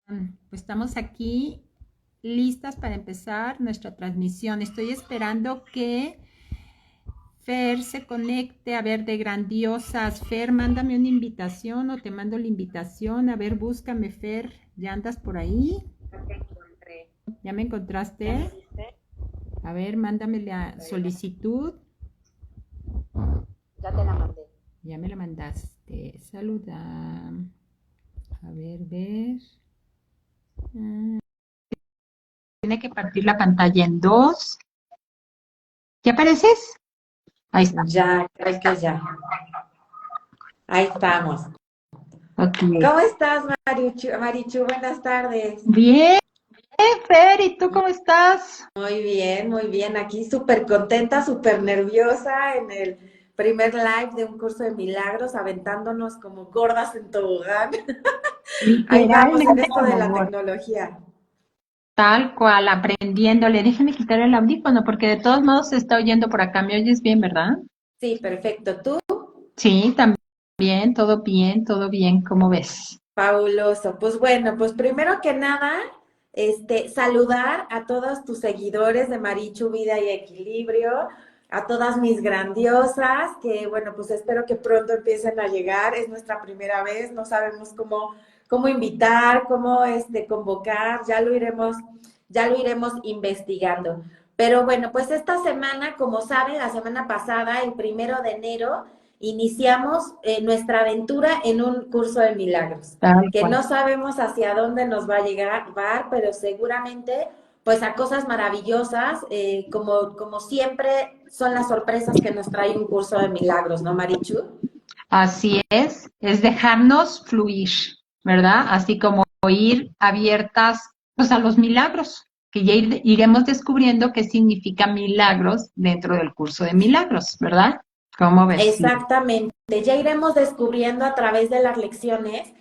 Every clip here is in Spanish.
Pues estamos aquí listas para empezar nuestra transmisión. Estoy esperando que Fer se conecte. A ver, de grandiosas. Fer, mándame una invitación o te mando la invitación. A ver, búscame, Fer. ¿Ya andas por ahí? Ya te encontré. ¿Ya me ¿Ya me encontraste? viste? A ver, mándame la solicitud. Ya te la mandé. Ya me la mandaste. Saluda. A ver, ver. Ah, tiene que partir la pantalla en dos. ¿Ya apareces? Ahí está. Ya, creo que ya. Ahí estamos. Ok. ¿Cómo estás, Marichu? Marichu, buenas tardes. Bien, Fer, ¿y tú cómo estás? Muy bien, muy bien. Aquí súper contenta, súper nerviosa en el primer live de un curso de milagros, aventándonos como gordas en tobogán. Ahí vamos en Literalmente esto de como la vos, tecnología. tal cual, aprendiéndole. Déjame quitar el audífono porque de todos modos se está oyendo por acá. ¿Me oyes bien, verdad? Sí, perfecto. ¿Tú? Sí, también, todo bien, todo bien. ¿Cómo ves? Fabuloso. Pues bueno, pues primero que nada, saludar a todos tus seguidores de Marichu Vida y Equilibrio, a todas mis grandiosas, que bueno, pues espero que pronto empiecen a llegar. Es nuestra primera vez, no sabemos cómo invitar, cómo convocar, ya lo iremos investigando. Pero bueno, pues esta semana, como saben, la semana pasada, el 1 de enero, iniciamos nuestra aventura en un curso de milagros, Tal que cual. no sabemos hacia dónde nos va a llegar, pero seguramente pues a cosas maravillosas, como siempre son las sorpresas que nos trae un curso de milagros, ¿no, Marichu? Así es dejarnos fluir, ¿verdad? Así como ir abiertas, pues, a los milagros, que ya iremos descubriendo qué significa milagros dentro del curso de milagros, ¿verdad? ¿Cómo ves? Exactamente, ya iremos descubriendo a través de las lecciones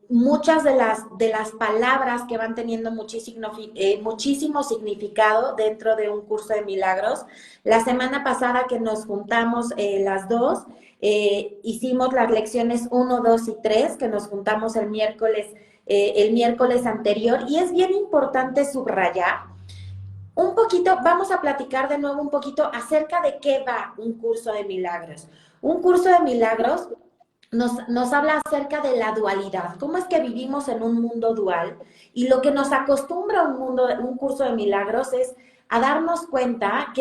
muchas de las palabras que van teniendo muchísimo significado dentro de un curso de milagros. La semana pasada que nos juntamos las dos, hicimos las lecciones 1, 2 y 3, que nos juntamos el miércoles anterior, y es bien importante subrayar un poquito, vamos a platicar de nuevo un poquito acerca de qué va un curso de milagros. Un curso de milagros nos habla acerca de la dualidad, cómo es que vivimos en un mundo dual, y lo que nos acostumbra un curso de milagros es a darnos cuenta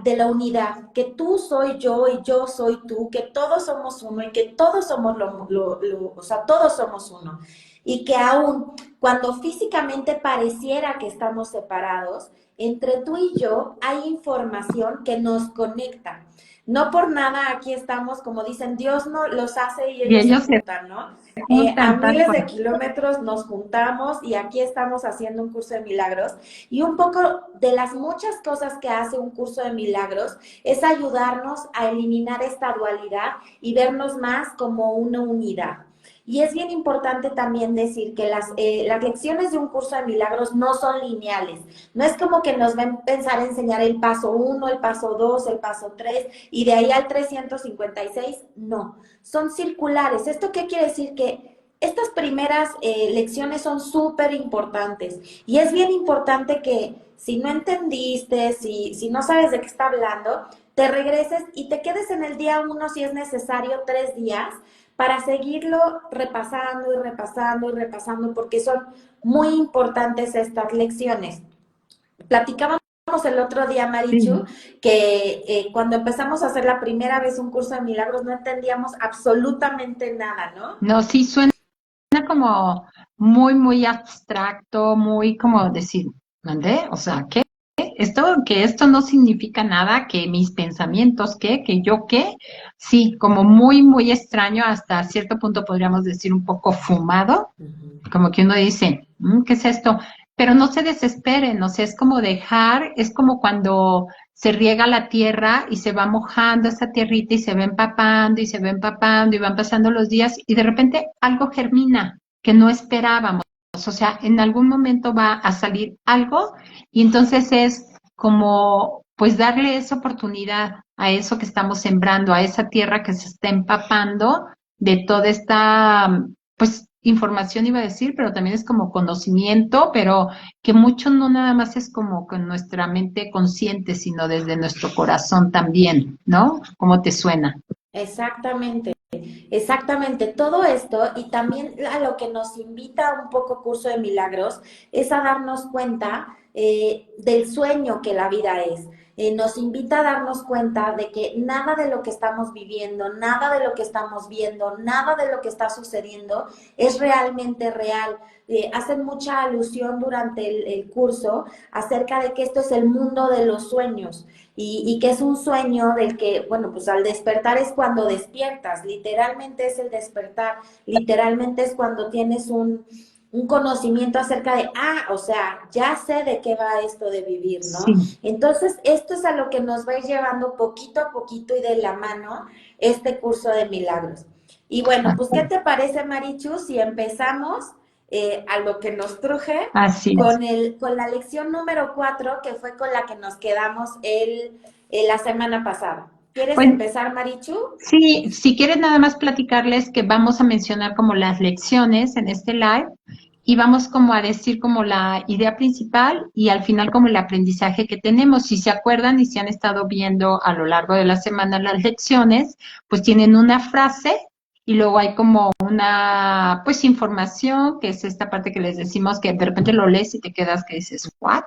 de la unidad, que tú soy yo y yo soy tú, que todos somos uno y que todos somos o sea, todos somos uno. Y que aún cuando físicamente pareciera que estamos separados, entre tú y yo hay información que nos conecta. No por nada aquí estamos, como dicen, Dios no los hace y Y ellos se ellos se juntan, ¿no? A juntan tal miles cual. de kilómetros nos juntamos y aquí estamos haciendo un curso de milagros. Y un poco de las muchas cosas que hace un curso de milagros es ayudarnos a eliminar esta dualidad y vernos más como una unidad. Y es bien importante también decir que las lecciones de un curso de milagros no son lineales. No es como que nos va a empezar a enseñar el paso 1, el paso 2, el paso 3 y de ahí al 356. No, son circulares. ¿Esto qué quiere decir? Que estas primeras lecciones son súper importantes, y es bien importante que si no entendiste, si no sabes de qué está hablando, te regreses y te quedes en el día 1 si es necesario 3 días para seguirlo repasando y repasando y repasando, porque son muy importantes estas lecciones. Platicábamos el otro día, Marichu, Sí. que cuando empezamos a hacer la primera vez un curso de milagros no entendíamos absolutamente nada, ¿no? No, sí suena como muy, muy abstracto, muy como decir, ¿mandé? O sea, ¿qué? Que esto no significa nada, que mis pensamientos, ¿qué? Que yo, ¿qué? Sí, como muy, muy extraño, hasta cierto punto podríamos decir un poco fumado, como que uno dice, ¿qué es esto? Pero no se desesperen, o sea, es como dejar, es como cuando se riega la tierra y se va mojando esa tierrita y se va empapando y se va empapando y van pasando los días y de repente algo germina que no esperábamos. O sea, en algún momento va a salir algo y entonces es como, pues, darle esa oportunidad a eso que estamos sembrando, a esa tierra que se está empapando de toda esta, pues, información iba a decir, pero también es como conocimiento, pero que mucho no nada más es como con nuestra mente consciente, sino desde nuestro corazón también, ¿no? ¿Cómo te suena? Exactamente. Exactamente, todo esto y también a lo que nos invita un poco Curso de Milagros es a darnos cuenta del sueño que la vida es. Nos invita a darnos cuenta de que nada de lo que estamos viviendo, nada de lo que estamos viendo, nada de lo que está sucediendo es realmente real. Hacen mucha alusión durante el curso acerca de que esto es el mundo de los sueños y que es un sueño del que, bueno, pues al despertar es cuando despiertas, literalmente es el despertar, literalmente es cuando tienes un conocimiento acerca de, o sea, ya sé de qué va esto de vivir, ¿no? Sí. Entonces, esto es a lo que nos va a ir llevando poquito a poquito y de la mano este curso de milagros. Y bueno, pues, ¿qué te parece, Marichu, si empezamos a lo que nos truje Así es. con la lección número 4, que fue con la que nos quedamos la semana pasada? ¿Quieres Pues empezar, Marichu? sí, si quieres nada más platicarles que vamos a mencionar como las lecciones en este live y vamos como a decir como la idea principal y al final como el aprendizaje que tenemos. Si se acuerdan y si han estado viendo a lo largo de la semana las lecciones, pues tienen una frase y luego hay como una pues información, que es esta parte que les decimos que de repente lo lees y te quedas que dices, ¿what?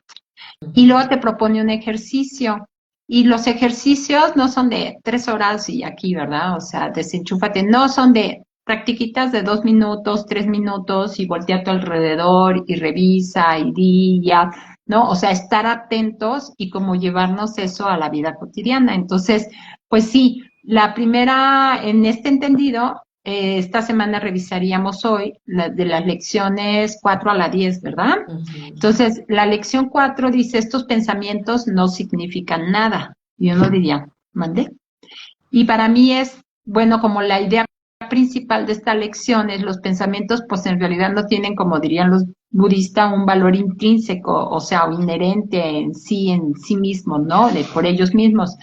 Y luego te propone un ejercicio. Y los ejercicios no son de 3 horas y aquí, ¿verdad? O sea, desenchúfate. No son de practiquitas de 2 minutos, 3 minutos y voltea a tu alrededor y revisa y di ya, ¿no? O sea, estar atentos y como llevarnos eso a la vida cotidiana. Entonces, pues sí, la primera, en este entendido, esta semana revisaríamos hoy de las lecciones 4 a la 10, ¿verdad? Entonces, la lección 4 dice, estos pensamientos no significan nada. Y uno diría, ¿mande? Y para mí es, bueno, como la idea principal de esta lección es los pensamientos, pues en realidad no tienen, como dirían los budistas, un valor intrínseco, o sea, o inherente en sí mismos, ¿no? Por ellos mismos.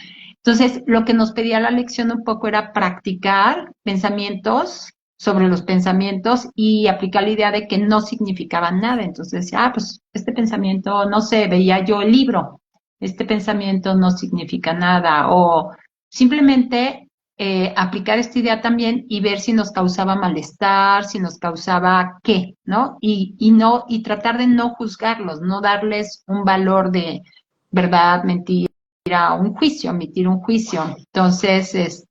Entonces, lo que nos pedía la lección un poco era practicar pensamientos sobre los pensamientos y aplicar la idea de que no significaban nada. Entonces, pues este pensamiento, no sé, veía yo el libro, este pensamiento no significa nada, o simplemente aplicar esta idea también y ver si nos causaba malestar, si nos causaba qué, ¿no? Y tratar de no juzgarlos, no darles un valor de verdad, mentira, un juicio, emitir un juicio. Entonces,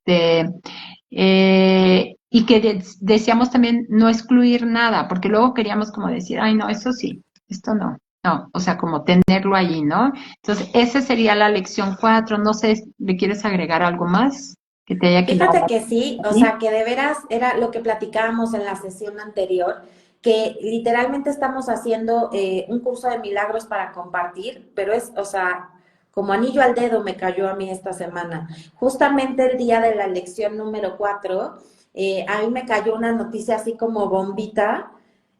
y que deseamos también no excluir nada, porque luego queríamos como decir, ay, no, eso sí, esto no. No, o sea, como tenerlo allí, ¿no? Entonces, esa sería la lección 4. No sé, ¿le quieres agregar algo más que te haya quedado Fíjate que sí, o así? sea, que de veras era lo que platicábamos en la sesión anterior, que literalmente estamos haciendo un curso de milagros para compartir, pero es, o sea, como anillo al dedo me cayó a mí esta semana. Justamente el día de la lección número 4, a mí me cayó una noticia así como bombita.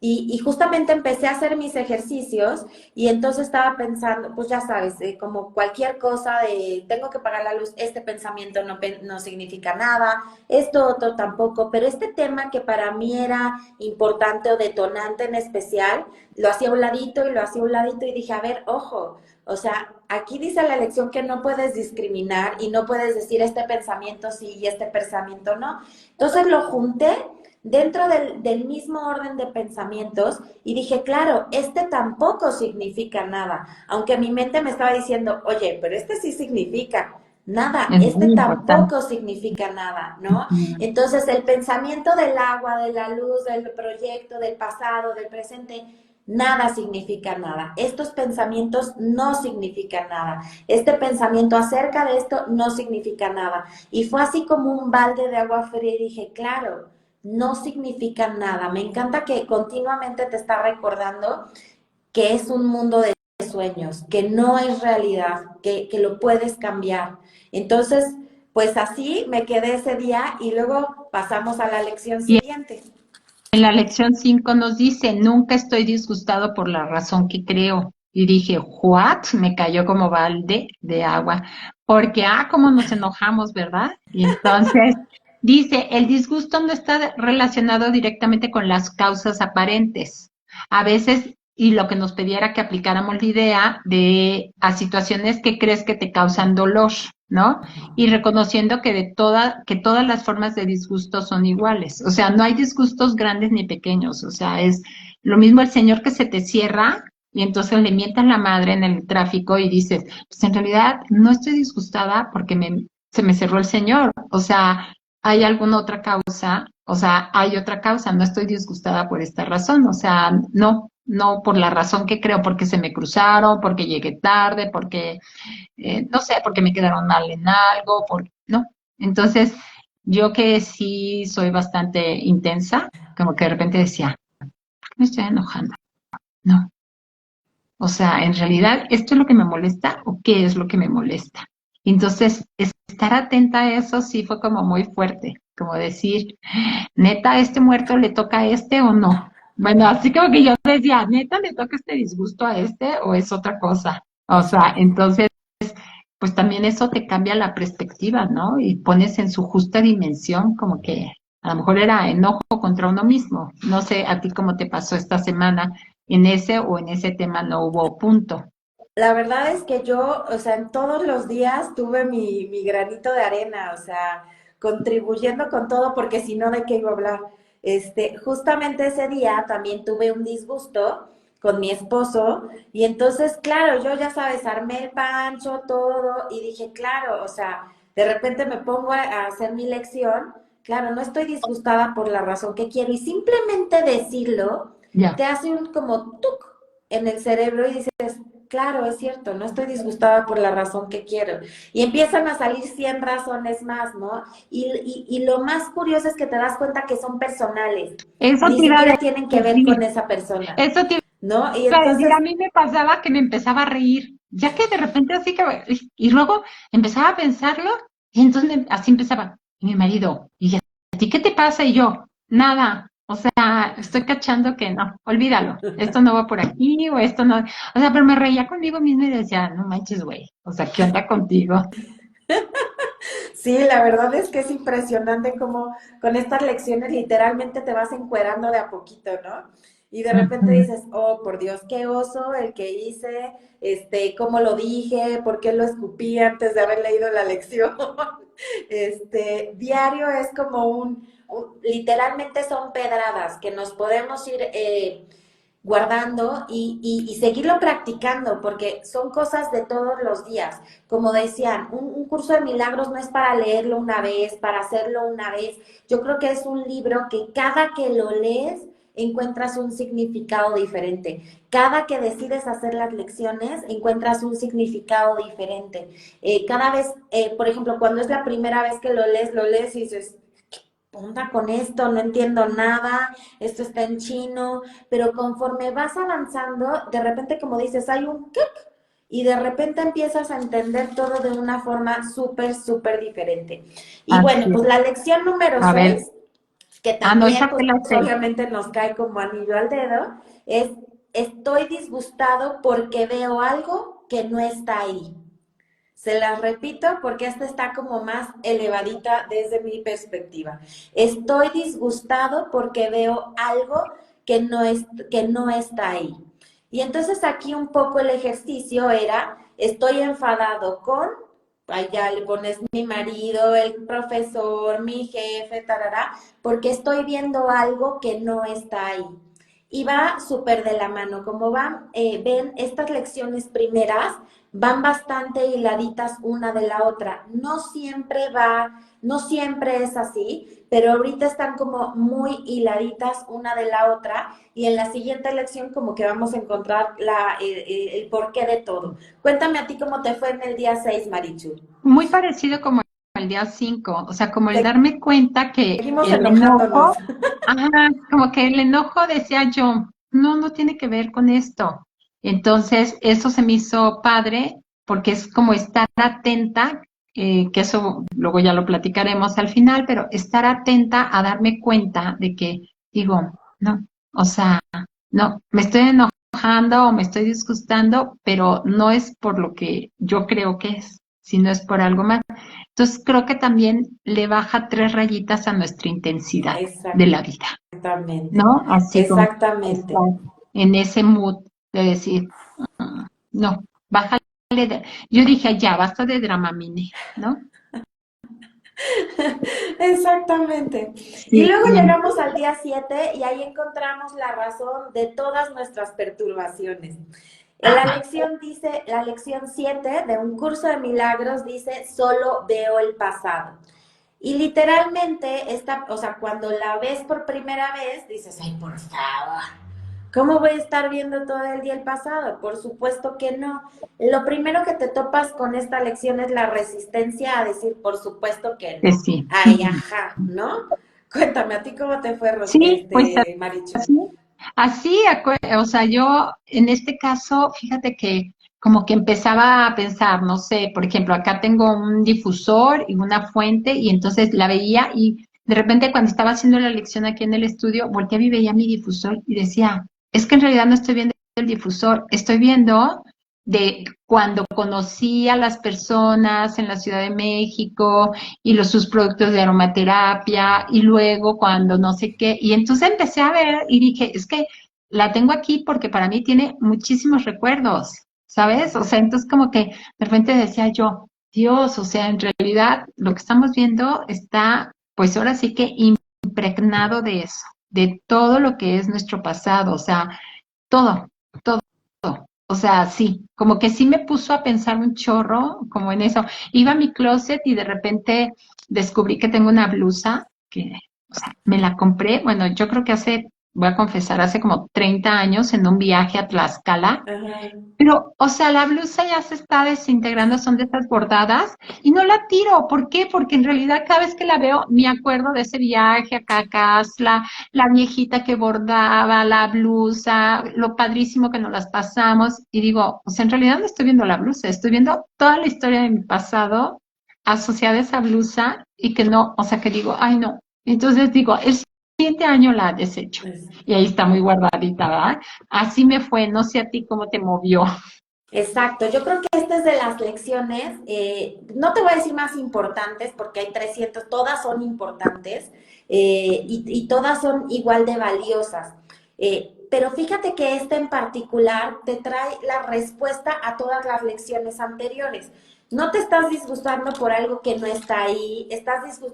Y justamente empecé a hacer mis ejercicios y entonces estaba pensando, pues ya sabes, como cualquier cosa de tengo que pagar la luz, este pensamiento no significa nada, esto otro tampoco, pero este tema que para mí era importante o detonante en especial, lo hacía a un ladito y lo hacía a un ladito y dije, a ver, ojo, o sea, aquí dice la lección que no puedes discriminar y no puedes decir este pensamiento sí y este pensamiento no. Entonces lo junté dentro del mismo orden de pensamientos y dije, claro, este tampoco significa nada, aunque mi mente me estaba diciendo, oye, pero este sí significa. Nada, Es este muy importante. tampoco significa nada, ¿no? Ujú. Entonces, el pensamiento del agua, de la luz, del proyecto, del pasado, del presente, nada significa nada. Estos pensamientos no significan nada. Este pensamiento acerca de esto no significa nada. Y fue así como un balde de agua fría y dije, claro, no significan nada. Me encanta que continuamente te está recordando que es un mundo de sueños, que no es realidad, que lo puedes cambiar. Entonces, pues así me quedé ese día y luego pasamos a la lección Y siguiente. en la lección 5 nos dice, nunca estoy disgustado por la razón que creo. Y dije, ¿what? Me cayó como balde de agua. Porque, cómo nos enojamos, ¿verdad? Y entonces Dice, el disgusto no está relacionado directamente con las causas aparentes. A veces, y lo que nos pedía era que aplicáramos la idea de a situaciones que crees que te causan dolor, ¿no? Y reconociendo que que todas las formas de disgusto son iguales. O sea, no hay disgustos grandes ni pequeños. O sea, es lo mismo el señor que se te cierra y entonces le mientas la madre en el tráfico y dices, pues en realidad no estoy disgustada porque se me cerró el señor. O sea, ¿hay alguna otra causa? O sea, hay otra causa, no estoy disgustada por esta razón, o sea, no por la razón que creo, porque se me cruzaron, porque llegué tarde, porque, no sé, porque me quedaron mal en algo, no. Entonces, yo que sí soy bastante intensa, como que de repente decía, ¿por qué me estoy enojando? No. O sea, en realidad, ¿esto es lo que me molesta o qué es lo que me molesta? Entonces, estar atenta a eso sí fue como muy fuerte, como decir, neta, ¿este muerto le toca a este o no? Bueno, así como que yo decía, neta, ¿le toca este disgusto a este o es otra cosa? O sea, entonces, pues también eso te cambia la perspectiva, ¿no? Y pones en su justa dimensión, como que a lo mejor era enojo contra uno mismo. No sé a ti cómo te pasó esta semana en ese o en ese tema no hubo punto. La verdad es que yo, o sea, en todos los días tuve mi granito de arena, o sea, contribuyendo con todo, porque si no, ¿de qué iba a hablar? Justamente ese día también tuve un disgusto con mi esposo, y entonces, claro, yo ya sabes, armé el pancho, todo, y dije, claro, o sea, de repente me pongo a hacer mi lección, claro, no estoy disgustada por la razón que quiero, y simplemente decirlo Ya. te hace un como tuc en el cerebro y dices, claro, es cierto, no estoy disgustada por la razón que quiero. Y empiezan a salir 100 razones más, ¿no? Y lo más curioso es que te das cuenta que son personales, Eso ni te iba a siquiera tienen que ver decir, con esa persona, eso te ¿no? Y iba a decir, entonces, a mí me pasaba que me empezaba a reír, ya que de repente así que, y luego empezaba a pensarlo, y entonces así empezaba, y mi marido, y a ti qué te pasa? Y yo, nada, o sea, estoy cachando que no, olvídalo, esto no va por aquí, o esto no, o sea, pero me reía conmigo mismo y decía, no manches, güey, o sea, ¿qué onda contigo? sí, la verdad es que es impresionante cómo con estas lecciones literalmente te vas encuerando de a poquito, ¿no? Y de repente Ujú. dices, oh, por Dios, qué oso el que hice, cómo lo dije, por qué lo escupí antes de haber leído la lección. Diario es como literalmente son pedradas que nos podemos ir guardando y seguirlo practicando, porque son cosas de todos los días. Como decían, un curso de milagros no es para leerlo una vez, para hacerlo una vez. Yo creo que es un libro que cada que lo lees encuentras un significado diferente. Cada que decides hacer las lecciones encuentras un significado diferente. Cada vez, por ejemplo, cuando es la primera vez que lo lees y dices, onda con esto, no entiendo nada, esto está en chino, pero conforme vas avanzando, de repente, como dices, hay un clic y de repente empiezas a entender todo de una forma súper, súper diferente. Y bueno, Así pues es. la lección número A ver, 6, que no, también, esa pues fue la seis. obviamente nos cae como anillo al dedo, es estoy disgustado porque veo algo que no está ahí. Se las repito porque esta está como más elevadita desde mi perspectiva. Estoy disgustado porque veo algo que no está ahí. Y entonces aquí un poco el ejercicio era, estoy enfadado con, allá le pones mi marido, el profesor, mi jefe, tarará, porque estoy viendo algo que no está ahí. Y va súper de la mano, como van, ven estas lecciones primeras, van bastante hiladitas una de la otra. No siempre va, no siempre es así, pero ahorita están como muy hiladitas una de la otra y en la siguiente lección como que vamos a encontrar el porqué de todo. Cuéntame a ti cómo te fue en el día 6, Marichu. Muy parecido como el día 5, o sea, como el darme cuenta que Seguimos el enojándonos. enojo, ajá, como que el enojo decía yo, no tiene que ver con esto. Entonces, eso se me hizo padre porque es como estar atenta, que eso luego ya lo platicaremos al final, pero estar atenta a darme cuenta de que digo, no, o sea, no, me estoy enojando o me estoy disgustando, pero no es por lo que yo creo que es, sino es por algo más. Entonces creo que también le baja 3 rayitas a nuestra intensidad de la vida, Exactamente, ¿no? Así como estar exactamente. en ese mood de decir, no, bájale. Yo dije, ya, basta de Dramamine, ¿no? Exactamente. Y Sí, luego llegamos al día 7 y ahí encontramos la razón de todas nuestras perturbaciones. En la lección dice, la lección 7 de Un Curso de Milagros dice, solo veo el pasado. Y literalmente, esta, o sea, cuando la ves por primera vez, dices, ay, por favor, ¿cómo voy a estar viendo todo el día el pasado? Por supuesto que no. Lo primero que te topas con esta lección es la resistencia a decir, por supuesto que que no. sí. Ay, ajá, ¿no? Cuéntame, ¿a ti cómo te fue, Sí, pues Marichu? así, así, o sea, yo en este caso, fíjate que como que empezaba a pensar, no sé, por ejemplo, acá tengo un difusor y una fuente y entonces la veía y de repente cuando estaba haciendo la lección aquí en el estudio, volteaba y veía mi difusor y decía, es que en realidad no estoy viendo el difusor, estoy viendo de cuando conocí a las personas en la Ciudad de México y sus productos de aromaterapia y luego cuando no sé qué. Y entonces empecé a ver y dije, es que la tengo aquí porque para mí tiene muchísimos recuerdos, ¿sabes? O sea, entonces como que de repente decía yo, Dios, o sea, en realidad lo que estamos viendo está, pues ahora sí que impregnado de eso, de todo lo que es nuestro pasado, o sea, todo, todo. O sea, sí, como que sí me puso a pensar un chorro, como en eso. Iba a mi closet y de repente descubrí que tengo una blusa que, o sea, me la compré, bueno, yo creo que hace, voy a confesar, hace como 30 años en un viaje a Tlaxcala, Ajá. pero, o sea, la blusa ya se está desintegrando, son de estas bordadas y no la tiro. ¿Por qué? Porque en realidad cada vez que la veo me acuerdo de ese viaje acá a Casla, la viejita que bordaba, la blusa, lo padrísimo que nos las pasamos. Y digo, o sea, en realidad no estoy viendo la blusa, estoy viendo toda la historia de mi pasado asociada a esa blusa y que no, o sea, que digo, ay no. Entonces digo, el siguiente año la desecho. Y ahí está muy guardadita, ¿verdad? Así me fue, no sé a ti cómo te movió. Exacto, yo creo que esta es de las lecciones, no te voy a decir más importantes porque hay 300, todas son importantes y todas son igual de valiosas. Pero fíjate que esta en particular te trae la respuesta a todas las lecciones anteriores. No te estás disgustando por algo que no está ahí,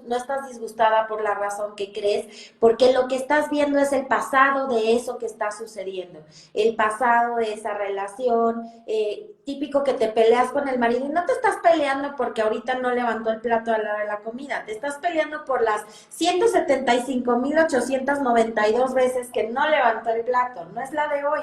no estás disgustada por la razón que crees, porque lo que estás viendo es el pasado de eso que está sucediendo, el pasado de esa relación, típico que te peleas con el marido y no te estás peleando porque ahorita no levantó el plato a la hora de la comida, te estás peleando por las 175,892 veces que no levantó el plato, no es la de hoy.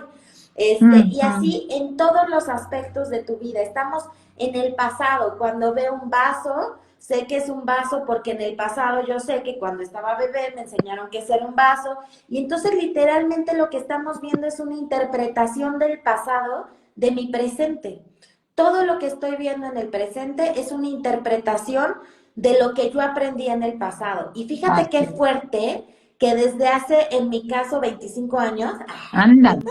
Y Ujú. así en todos los aspectos de tu vida. Estamos en el pasado. Cuando veo un vaso, sé que es un vaso porque en el pasado yo sé que cuando estaba bebé me enseñaron que era un vaso. Y entonces literalmente lo que estamos viendo es una interpretación del pasado de mi presente. Todo lo que estoy viendo en el presente es una interpretación de lo que yo aprendí en el pasado. Y fíjate qué Así, fuerte que desde hace, en mi caso, 25 años, ándale.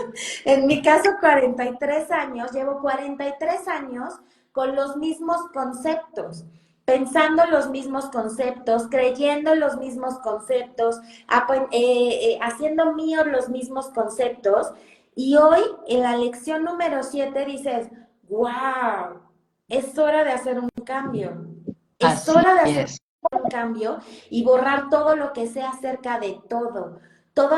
en mi caso, 43 años, llevo 43 años con los mismos conceptos, pensando los mismos conceptos, creyendo los mismos conceptos, haciendo míos los mismos conceptos. Y hoy, en la lección número 7, dices, wow, es hora de hacer un cambio. Es Así hora de hacer es. un cambio y borrar todo lo que sé acerca de todo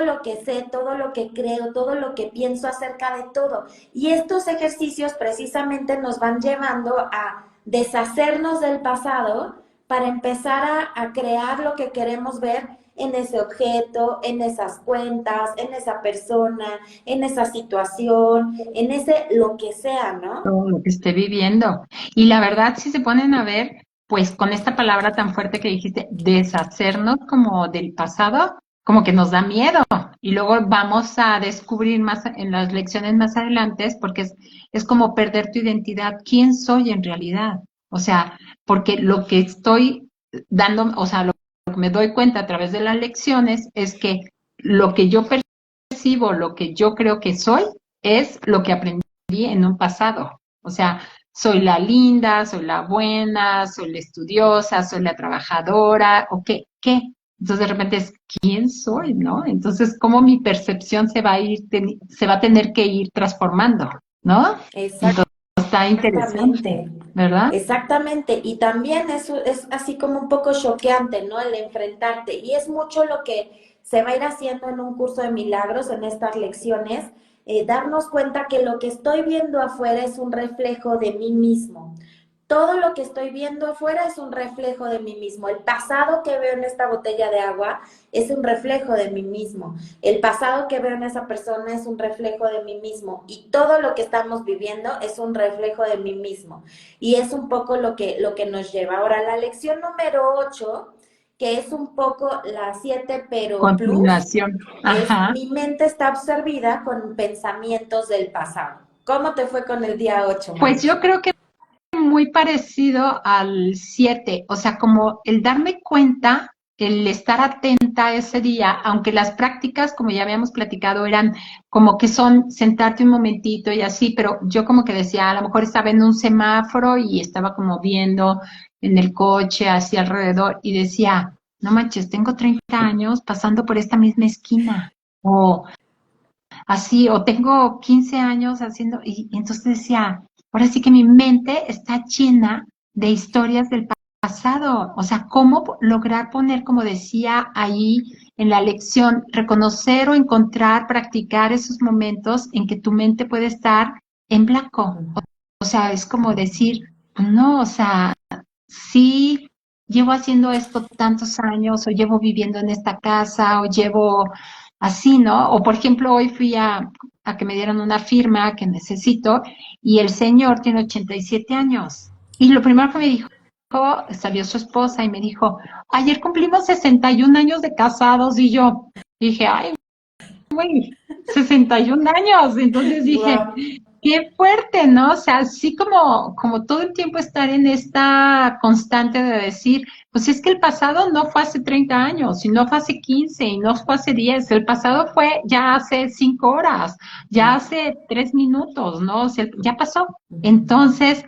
lo que sé, todo lo que creo, todo lo que pienso acerca de todo. Y estos ejercicios precisamente nos van llevando a deshacernos del pasado para empezar a crear lo que queremos ver en ese objeto, en esas cuentas, en esa persona, en esa situación, en ese lo que sea, ¿no? Todo lo que esté viviendo. Y la verdad, si se ponen a ver, pues con esta palabra tan fuerte que dijiste, deshacernos como del pasado, como que nos da miedo. Y luego vamos a descubrir más en las lecciones más adelante, porque es como perder tu identidad. ¿Quién soy en realidad? O sea, porque lo que estoy dando, o sea, lo que me doy cuenta a través de las lecciones es que lo que yo percibo, lo que yo creo que soy, es lo que aprendí en un pasado. O sea, soy la linda, soy la buena, soy la estudiosa, soy la trabajadora, o qué, qué. Entonces de repente es, ¿quién soy, no? Entonces, ¿cómo mi percepción se va a ir, se va a tener que ir transformando, ¿no? Entonces, está interesante, Exactamente. ¿verdad? Exactamente, y también es así como un poco choqueante, ¿no? El enfrentarte, y es mucho lo que se va a ir haciendo en un curso de milagros, en estas lecciones, darnos cuenta que lo que estoy viendo afuera es un reflejo de mí mismo. Todo lo que estoy viendo afuera es un reflejo de mí mismo. El pasado que veo en esta botella de agua es un reflejo de mí mismo. El pasado que veo en esa persona es un reflejo de mí mismo. Y todo lo que estamos viviendo es un reflejo de mí mismo. Y es un poco lo que nos lleva. Ahora, la lección número 8, que es un poco la 7 pero plus, Continuación. es Ajá. mi mente está absorbida con pensamientos del pasado. ¿Cómo te fue con el día 8, Pues Marish? yo creo que muy parecido al 7, o sea, como el darme cuenta, el estar atenta ese día, aunque las prácticas, como ya habíamos platicado, eran como que son sentarte un momentito y así, pero yo como que decía, a lo mejor estaba en un semáforo y estaba como viendo en el coche hacia alrededor y decía, no manches, tengo 30 años pasando por esta misma esquina. O así, o tengo 15 años haciendo, y entonces decía, ahora sí que mi mente está llena de historias del pasado, o sea, cómo lograr poner, como decía ahí en la lección, reconocer o encontrar, practicar esos momentos en que tu mente puede estar en blanco. O sea, es como decir, no, o sea, sí llevo haciendo esto tantos años, o llevo viviendo en esta casa, o llevo así, ¿no? O por ejemplo, hoy fui a que me dieran una firma que necesito y el señor tiene 87 años. Y lo primero que me dijo, salió su esposa y me dijo, ayer cumplimos 61 años de casados y yo dije, ay, güey, 61 años. Entonces dije, Wow. qué fuerte, ¿no? O sea, así como todo el tiempo estar en esta constante de decir, pues es que el pasado no fue hace 30 años, y no fue hace 15, y no fue hace 10, el pasado fue ya hace 5 horas, ya hace 3 minutos, ¿no? O sea, ya pasó. Entonces,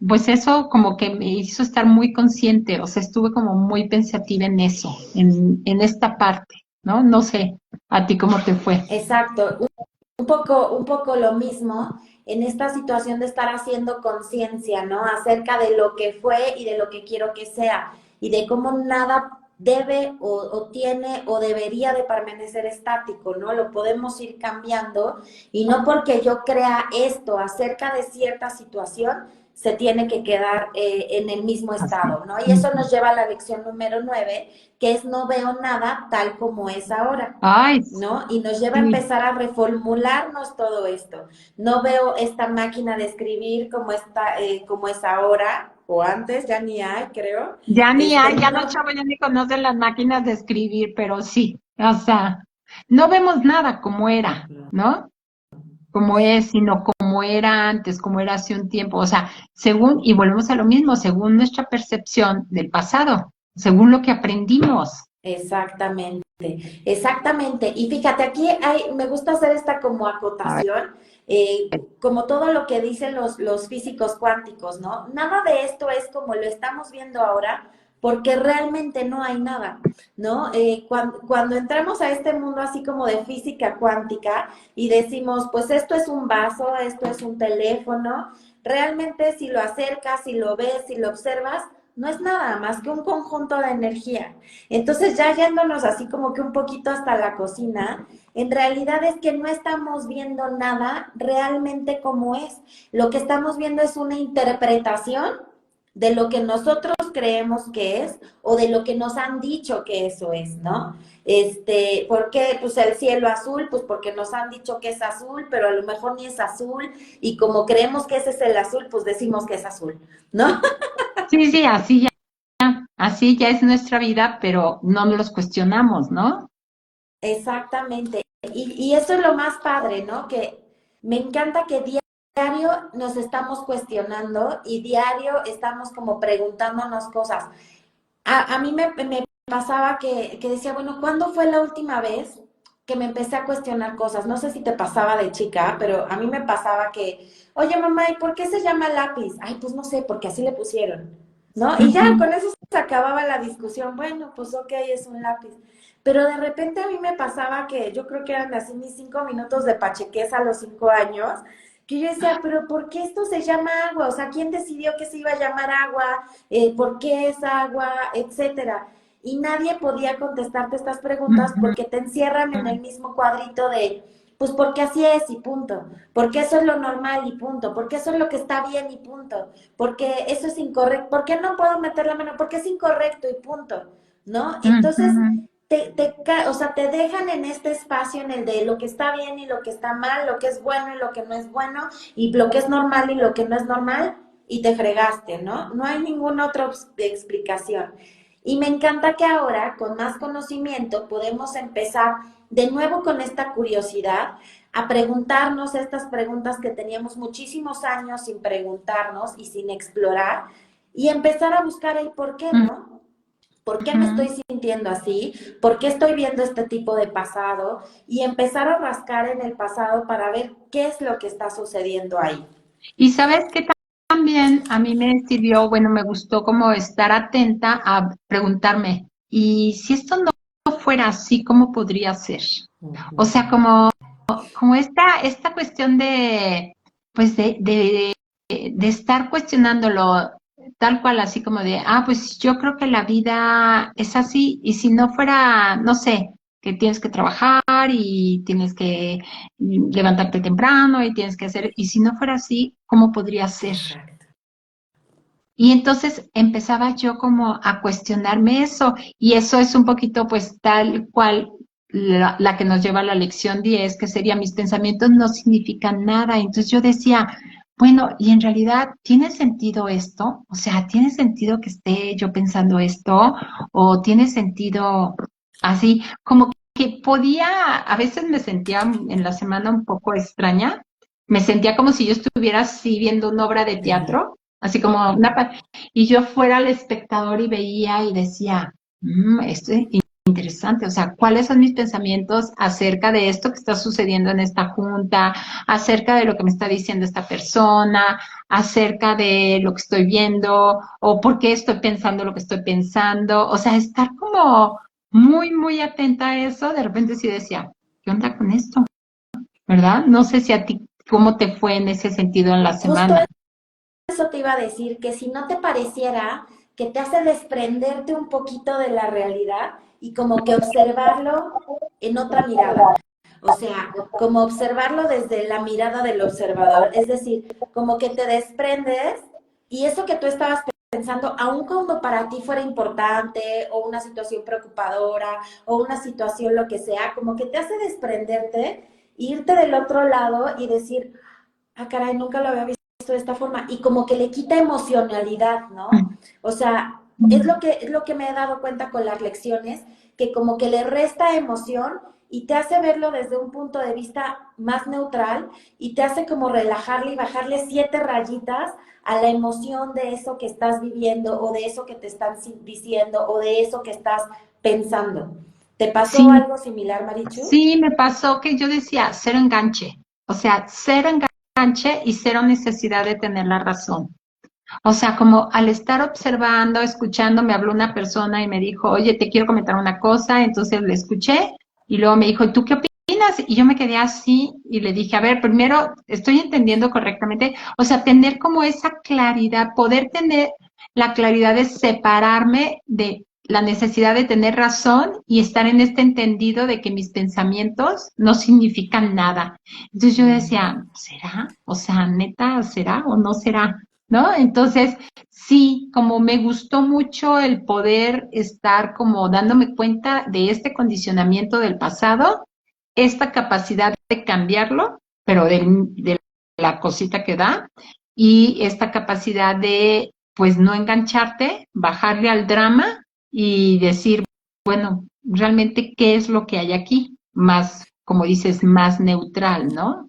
pues eso como que me hizo estar muy consciente, o sea, estuve como muy pensativa en eso, en esta parte, ¿no? No sé, a ti cómo te fue. Exacto, un poco lo mismo en esta situación de estar haciendo conciencia, ¿no? Acerca de lo que fue y de lo que quiero que sea y de cómo nada debe o tiene o debería de permanecer estático, ¿no? Lo podemos ir cambiando y no porque yo crea esto acerca de cierta situación se tiene que quedar en el mismo Así. estado, ¿no? Y eso Ujú. nos lleva a la lección número 9, que es no veo nada tal como es ahora. Ay, ¿No? Y nos lleva a sí. empezar a reformularnos todo esto. No veo esta máquina de escribir como es ahora, o antes, ya ni hay, creo. Ya ni hay, ya los No, chavos ya ni conocen las máquinas de escribir, pero sí, o sea, no vemos nada como era, ¿no? Como es, sino como era antes, como era hace un tiempo, o sea, según, y volvemos a lo mismo, según nuestra percepción del pasado, según lo que aprendimos. exactamente, exactamente. Y fíjate, aquí me gusta hacer esta como A ver, acotación, como todo lo que dicen los físicos cuánticos, ¿no? Nada de esto es como lo estamos viendo ahora, porque realmente no hay nada, ¿no? Cuando entramos a este mundo así como de física cuántica y decimos, pues esto es un vaso, esto es un teléfono, realmente si lo acercas, si lo ves, si lo observas, no es nada más que un conjunto de energía. Entonces, ya yéndonos así como que un poquito hasta la cocina, en realidad es que no estamos viendo nada realmente como es. Lo que estamos viendo es una interpretación de lo que nosotros creemos que es o de lo que nos han dicho que eso es, ¿no? ¿Por qué? Pues el cielo azul, pues porque nos han dicho que es azul, pero a lo mejor ni es azul y como creemos que ese es el azul, pues decimos que es azul, ¿no? sí, sí, así ya es nuestra vida, pero no nos los cuestionamos, ¿no? Exactamente. Y eso es lo más padre, ¿no? Que me encanta que diario nos estamos cuestionando y diario estamos como preguntándonos cosas. A mí me pasaba que decía, bueno, ¿cuándo fue la última vez que me empecé a cuestionar cosas. No sé si te pasaba de chica, pero a mí me pasaba que, oye mamá, ¿y por qué se llama lápiz? Ay, pues no sé, porque así le pusieron, ¿no? Y ya Ujú, con eso se acababa la discusión. Bueno, pues ok, es un lápiz. Pero de repente a mí me pasaba que yo creo que eran así mis 5 minutos de pachequez a los 5 años, que yo decía, pero ¿por qué esto se llama agua? O sea, ¿quién decidió que se iba a llamar agua? ¿Por qué es agua? Etcétera. Y nadie podía contestarte estas preguntas ujú, porque te encierran en el mismo cuadrito de, pues porque así es y punto, porque eso es lo normal y punto, porque eso es lo que está bien y punto, porque eso es incorrecto, porque no puedo meter la mano, porque es incorrecto y punto, ¿no? Entonces, ujú. o sea, te dejan en este espacio en el de lo que está bien y lo que está mal, lo que es bueno y lo que no es bueno, y lo que es normal y lo que no es normal, y te fregaste, ¿no? No hay ninguna otra explicación. Y me encanta que ahora, con más conocimiento, podemos empezar de nuevo con esta curiosidad a preguntarnos estas preguntas que teníamos muchísimos años sin preguntarnos y sin explorar y empezar a buscar el por qué, ¿no? ¿Por qué me estoy Ujú. sintiendo así? ¿Por qué estoy viendo este tipo de pasado? Y empezar a rascar en el pasado para ver qué es lo que está sucediendo ahí. Y sabes que también a mí me sirvió, bueno, me gustó como estar atenta a preguntarme, ¿y si esto no fuera así, cómo podría ser? O sea, como esta cuestión de, pues de estar cuestionándolo tal cual, así como de, pues yo creo que la vida es así, y si no fuera, no sé, que tienes que trabajar y tienes que levantarte temprano y tienes que hacer, y si no fuera así, ¿cómo podría ser? Exacto. Y entonces empezaba yo como a cuestionarme eso, y eso es un poquito pues tal cual la que nos lleva a la lección 10 que sería mis pensamientos no significan nada. Entonces yo decía, bueno, y en realidad, ¿tiene sentido esto? O sea, ¿tiene sentido que esté yo pensando esto? ¿O tiene sentido así? Como que podía, a veces me sentía en la semana un poco extraña, me sentía como si yo estuviera así viendo una obra de teatro, así como y yo fuera el espectador y veía y decía, esto es interesante, o sea, ¿cuáles son mis pensamientos acerca de esto que está sucediendo en esta junta, acerca de lo que me está diciendo esta persona, acerca de lo que estoy viendo, o por qué estoy pensando lo que estoy pensando? O sea, estar como muy, muy atenta a eso, de repente sí decía, ¿qué onda con esto? ¿Verdad? No sé si a ti, ¿cómo te fue en ese sentido en la Justo semana? eso te iba a decir, que si no te pareciera que te hace desprenderte un poquito de la realidad y como que observarlo en otra mirada. O sea, como observarlo desde la mirada del observador. Es decir, como que te desprendes y eso que tú estabas pensando, aun cuando para ti fuera importante o una situación preocupadora o una situación lo que sea, como que te hace desprenderte, irte del otro lado y decir, caray, nunca lo había visto de esta forma. Y como que le quita emocionalidad, ¿no? O sea, es lo que me he dado cuenta con las lecciones, que como que le resta emoción y te hace verlo desde un punto de vista más neutral y te hace como relajarle y bajarle 7 rayitas a la emoción de eso que estás viviendo o de eso que te están diciendo o de eso que estás pensando. ¿Te pasó Sí, algo similar, Marichu? sí, me pasó que yo decía cero enganche, o sea, cero enganche y cero necesidad de tener la razón. O sea, como al estar observando, escuchando, me habló una persona y me dijo, oye, te quiero comentar una cosa, entonces le escuché y luego me dijo, ¿y tú qué opinas? Y yo me quedé así y le dije, a ver, primero, ¿estoy entendiendo correctamente? O sea, tener como esa claridad, poder tener la claridad de separarme de la necesidad de tener razón y estar en este entendido de que mis pensamientos no significan nada. Entonces yo decía, ¿será? O sea, neta, ¿será o no será? ¿No? Entonces, sí, como me gustó mucho el poder estar como dándome cuenta de este condicionamiento del pasado, esta capacidad de cambiarlo, pero de la cosita que da, y esta capacidad de, pues, no engancharte, bajarle al drama y decir, bueno, realmente, ¿qué es lo que hay aquí? Más, como dices, más neutral, ¿no?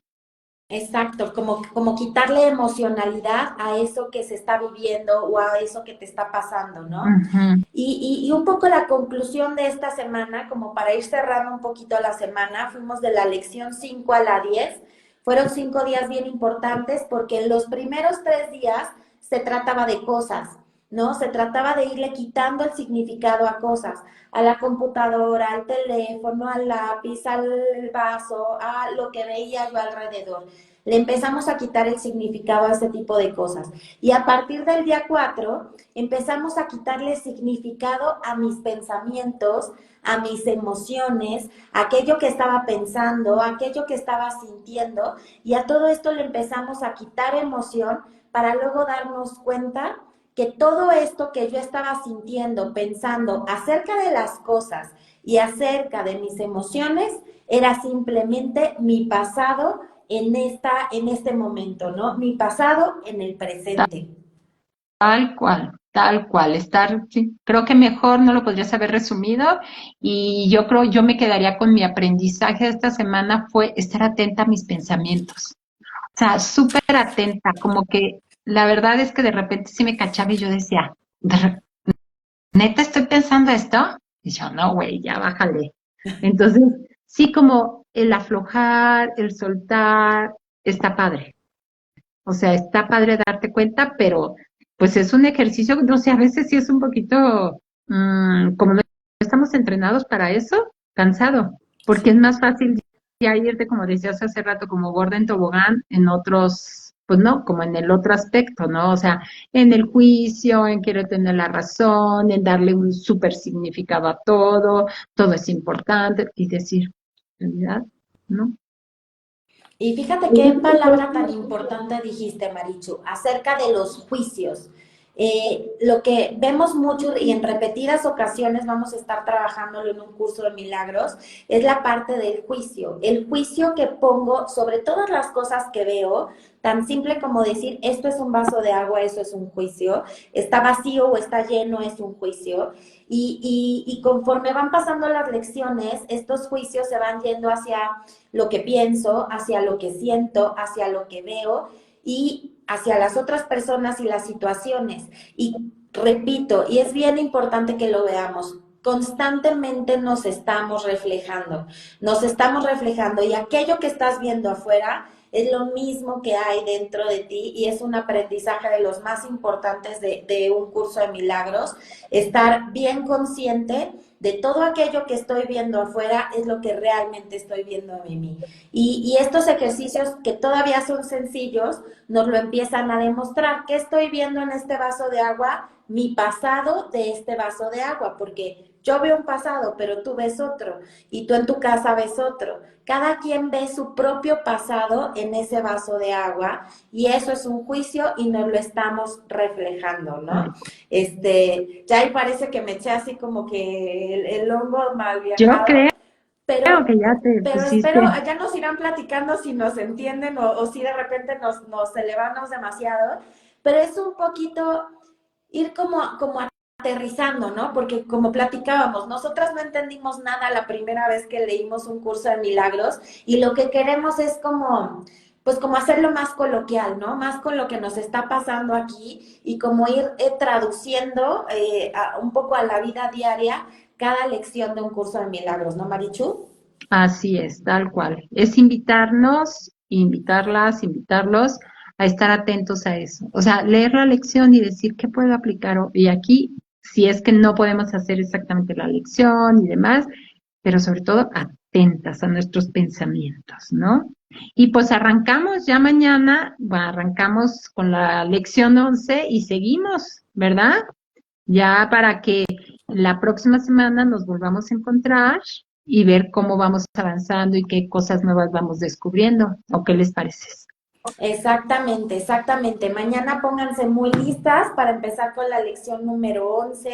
Exacto, como quitarle emocionalidad a eso que se está viviendo o a eso que te está pasando, ¿no? Ujú. Y un poco la conclusión de esta semana, como para ir cerrando un poquito la semana, fuimos de la lección 5 a la 10. Fueron 5 días bien importantes porque en los primeros 3 días se trataba de cosas, ¿no? Se trataba de irle quitando el significado a cosas, a la computadora, al teléfono, al lápiz, al vaso, a lo que veía yo alrededor. Le empezamos a quitar el significado a este tipo de cosas. Y a partir del día 4 empezamos a quitarle significado a mis pensamientos, a mis emociones, a aquello que estaba pensando, a aquello que estaba sintiendo, y a todo esto le empezamos a quitar emoción para luego darnos cuenta que todo esto que yo estaba sintiendo, pensando acerca de las cosas y acerca de mis emociones, era simplemente mi pasado en este momento, ¿no? Mi pasado en el presente. Tal cual, estar, sí, creo que mejor no lo podrías haber resumido y yo creo, yo me quedaría con mi aprendizaje de esta semana fue estar atenta a mis pensamientos, o sea, súper atenta, como que la verdad es que de repente sí me cachaba y yo decía, ¿neta estoy pensando esto? Y yo, no, güey, ya bájale. Entonces, sí, como el aflojar, el soltar, está padre. O sea, está padre darte cuenta, pero pues es un ejercicio, no sé, a veces sí es un poquito, como no estamos entrenados para eso, cansado, porque es más fácil ya irte, como decías hace rato, como gorda en tobogán, en otros, pues no, como en el otro aspecto, ¿no? O sea, en el juicio, en querer tener la razón, en darle un súper significado a todo es importante, y decir, en realidad, ¿no? Y fíjate qué palabra tan importante dijiste, Marichu, acerca de los juicios. Lo que vemos mucho y en repetidas ocasiones vamos a estar trabajándolo en un curso de milagros, es la parte del juicio. El juicio que pongo sobre todas las cosas que veo, tan simple como decir, esto es un vaso de agua, eso es un juicio, está vacío o está lleno, es un juicio. Y conforme van pasando las lecciones, estos juicios se van yendo hacia lo que pienso, hacia lo que siento, hacia lo que veo y hacia las otras personas y las situaciones. Y repito, y es bien importante que lo veamos, constantemente nos estamos reflejando y aquello que estás viendo afuera es lo mismo que hay dentro de ti y es un aprendizaje de los más importantes de un curso de milagros, estar bien consciente de todo aquello que estoy viendo afuera es lo que realmente estoy viendo en mí. Y estos ejercicios que todavía son sencillos nos lo empiezan a demostrar. ¿Qué estoy viendo en este vaso de agua? Mi pasado de este vaso de agua, porque yo veo un pasado, pero tú ves otro y tú en tu casa ves otro. Cada quien ve su propio pasado en ese vaso de agua y eso es un juicio y nos lo estamos reflejando, ¿no? Ya ahí parece que me eché así como que el hongo mal Yo creo viajado, pero, que ya te pero espero, pusiste. ya nos irán platicando si nos entienden o si de repente nos elevamos demasiado, pero es un poquito ir como aterrizando, ¿no? Porque como platicábamos, nosotras no entendimos nada la primera vez que leímos un curso de milagros y lo que queremos es como, pues como hacerlo más coloquial, ¿no? Más con lo que nos está pasando aquí y como ir traduciendo un poco a la vida diaria cada lección de un curso de milagros, ¿no, Marichu? Así es, tal cual. Es invitarnos, invitarlas, invitarlos a estar atentos a eso. O sea, leer la lección y decir qué puedo aplicar y aquí, si es que no podemos hacer exactamente la lección y demás, pero sobre todo atentas a nuestros pensamientos, ¿no? Y pues arrancamos ya mañana, arrancamos con la lección 11 y seguimos, ¿verdad? Ya para que la próxima semana nos volvamos a encontrar y ver cómo vamos avanzando y qué cosas nuevas vamos descubriendo, ¿o qué les parece? Exactamente, exactamente. Mañana pónganse muy listas para empezar con la lección número 11.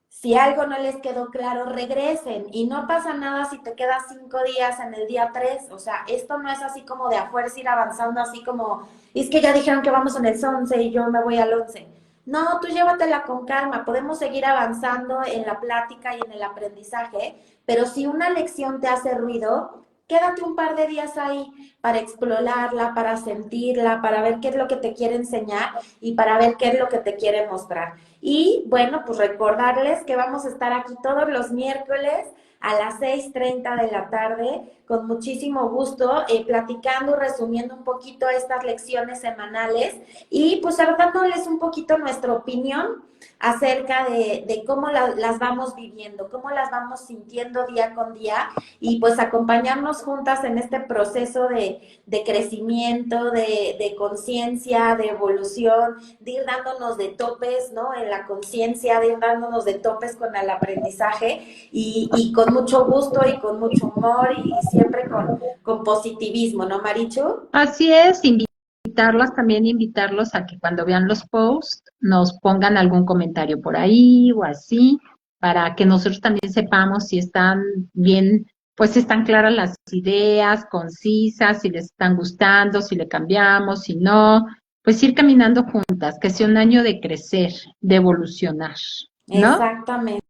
Si algo no les quedó claro, regresen y no pasa nada si te quedas 5 días en el día 3. O sea, esto no es así como de a fuerza ir avanzando, así como, es que ya dijeron que vamos en el 11 y yo me voy al 11. No, tú llévatela con calma, podemos seguir avanzando en la plática y en el aprendizaje, pero si una lección te hace ruido, quédate un par de días ahí para explorarla, para sentirla, para ver qué es lo que te quiere enseñar y para ver qué es lo que te quiere mostrar. Y bueno, pues recordarles que vamos a estar aquí todos los miércoles a las 6:30 de la tarde, con muchísimo gusto, platicando, resumiendo un poquito estas lecciones semanales y pues dándoles un poquito nuestra opinión acerca de cómo las vamos viviendo, cómo las vamos sintiendo día con día y pues acompañarnos juntas en este proceso de crecimiento, de conciencia, de evolución, de ir dándonos de topes, ¿no? En la conciencia, de ir dándonos de topes con el aprendizaje y con mucho gusto y con mucho humor y siempre con positivismo, ¿no, Marichu? Así es, invitarlas también, invitarlos a que cuando vean los posts nos pongan algún comentario por ahí o así, para que nosotros también sepamos si están bien, pues si están claras las ideas, concisas, si les están gustando, si le cambiamos, si no, pues ir caminando juntas, que sea un año de crecer, de evolucionar, ¿no? Exactamente.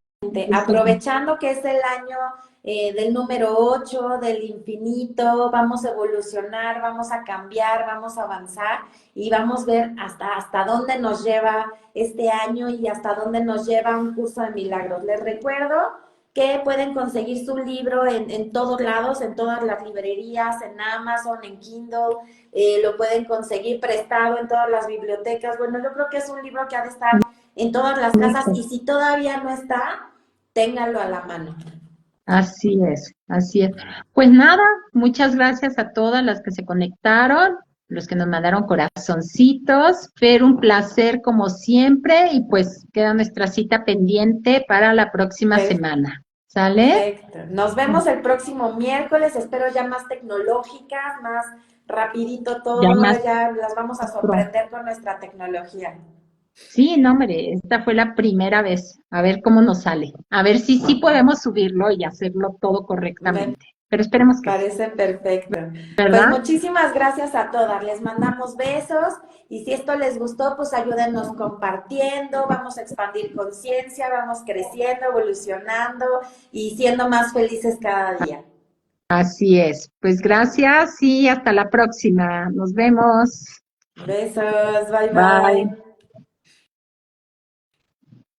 Aprovechando que es el año del número 8 del infinito, vamos a evolucionar, vamos a cambiar, vamos a avanzar y vamos a ver hasta dónde nos lleva este año y hasta dónde nos lleva un curso de milagros. Les recuerdo que pueden conseguir su libro en todos lados, en todas las librerías, en Amazon, en Kindle, lo pueden conseguir prestado en todas las bibliotecas. Bueno, yo creo que es un libro que ha de estar en todas las casas y si todavía no está, ténganlo a la mano. Así es, así es. Pues nada, muchas gracias a todas las que se conectaron, los que nos mandaron corazoncitos. Fer, un placer como siempre y pues queda nuestra cita pendiente para la próxima semana. ¿Sale? Perfecto. Nos vemos el próximo miércoles, espero ya más tecnológicas, más rapidito Ya todo, más ya las vamos a pronto. sorprender con nuestra tecnología. Sí, no, hombre, esta fue la primera vez. A ver cómo nos sale. A ver si sí podemos subirlo y hacerlo todo Me correctamente. Pero esperemos que sí, parece perfecto. Pues ¿verdad? muchísimas gracias a todas. Les mandamos besos y si esto les gustó, pues ayúdenos compartiendo, vamos a expandir conciencia, vamos creciendo, evolucionando y siendo más felices cada día. Así es. Pues gracias y hasta la próxima. Nos vemos. Besos, bye Bye. bye.